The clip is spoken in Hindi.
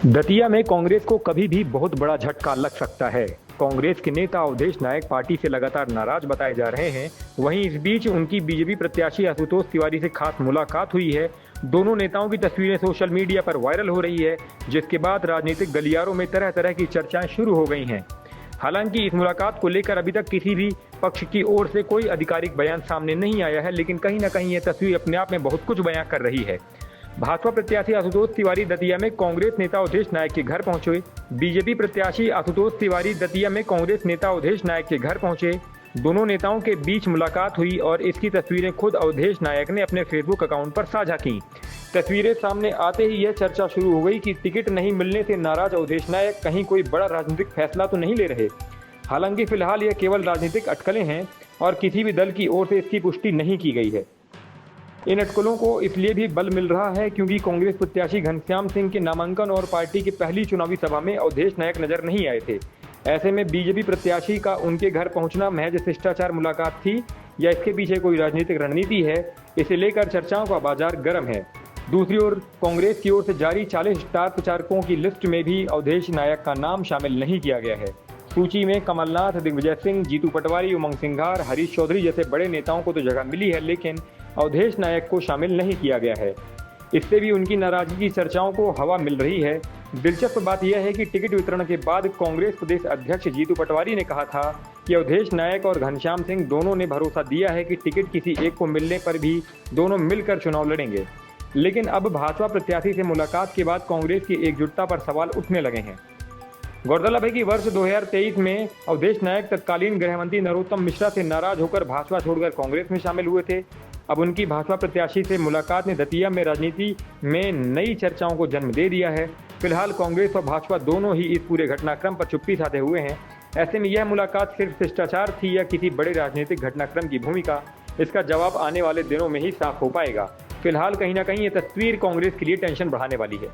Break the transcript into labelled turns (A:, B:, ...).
A: दतिया में कांग्रेस को कभी भी बहुत बड़ा झटका लग सकता है। कांग्रेस के नेता अवधेश नायक पार्टी से लगातार नाराज बताए जा रहे हैं। वहीं इस बीच उनकी बीजेपी प्रत्याशी आशुतोष तिवारी से खास मुलाकात हुई है। दोनों नेताओं की तस्वीरें सोशल मीडिया पर वायरल हो रही है, जिसके बाद राजनीतिक गलियारों में तरह तरह की चर्चाएं शुरू हो गई हैं। हालांकि इस मुलाकात को लेकर अभी तक किसी भी पक्ष की ओर से कोई आधिकारिक बयान सामने नहीं आया है, लेकिन कहीं न कहीं ये तस्वीर अपने आप में बहुत कुछ बयां कर रही है। भाजपा प्रत्याशी आशुतोष तिवारी दतिया में कांग्रेस नेता अवधेश नायक के घर पहुंचे। बीजेपी प्रत्याशी आशुतोष तिवारी दतिया में कांग्रेस नेता अवधेश नायक के घर पहुंचे। दोनों नेताओं के बीच मुलाकात हुई और इसकी तस्वीरें खुद अवधेश नायक ने अपने फेसबुक अकाउंट पर साझा की। तस्वीरें सामने आते ही यह चर्चा शुरू हो गई कि टिकट नहीं मिलने से नाराज अवधेश नायक कहीं कोई बड़ा राजनीतिक फैसला तो नहीं ले रहे। हालांकि फिलहाल यह केवल राजनीतिक अटकलें हैं और किसी भी दल की ओर से इसकी पुष्टि नहीं की गई है। इन अटकलों को इसलिए भी बल मिल रहा है क्योंकि कांग्रेस प्रत्याशी घनश्याम सिंह के नामांकन और पार्टी की पहली चुनावी सभा में अवधेश नायक नजर नहीं आए थे। ऐसे में बीजेपी प्रत्याशी का उनके घर पहुंचना महज शिष्टाचार मुलाकात थी या इसके पीछे कोई राजनीतिक रणनीति है, इसे लेकर चर्चाओं का बाजार गर्म है। दूसरी ओर कांग्रेस की ओर से जारी 40 स्टार प्रचारकों की लिस्ट में भी अवधेश नायक का नाम शामिल नहीं किया गया है। सूची में कमलनाथ, दिग्विजय सिंह, जीतू पटवारी, उमंग सिंघार, हरीश चौधरी जैसे बड़े नेताओं को तो जगह मिली है, लेकिन अवधेश नायक को शामिल नहीं किया गया है। इससे भी उनकी नाराजगी की चर्चाओं को हवा मिल रही है। दिलचस्प बात यह है कि टिकट वितरण के बाद कांग्रेस प्रदेश अध्यक्ष जीतू पटवारी ने कहा था कि अवधेश नायक और घनश्याम सिंह दोनों ने भरोसा दिया है कि टिकट किसी एक को मिलने पर भी दोनों मिलकर चुनाव लड़ेंगे। लेकिन अब भाजपा प्रत्याशी से मुलाकात के बाद कांग्रेस की एकजुटता पर सवाल उठने लगे हैं। गौरतलब है कि वर्ष 2023 में अवधेश नायक तत्कालीन गृह मंत्री नरोत्तम मिश्रा से नाराज होकर भाजपा छोड़कर कांग्रेस में शामिल हुए थे। अब उनकी भाजपा प्रत्याशी से मुलाकात ने दतिया में राजनीति में नई चर्चाओं को जन्म दे दिया है। फिलहाल कांग्रेस और भाजपा दोनों ही इस पूरे घटनाक्रम पर चुप्पी साधे हुए हैं। ऐसे में यह मुलाकात सिर्फ शिष्टाचार थी या किसी बड़े राजनीतिक घटनाक्रम की भूमिका, इसका जवाब आने वाले दिनों में ही साफ हो पाएगा। फिलहाल कहीं ना कहीं ये तस्वीर कांग्रेस के लिए टेंशन बढ़ाने वाली है।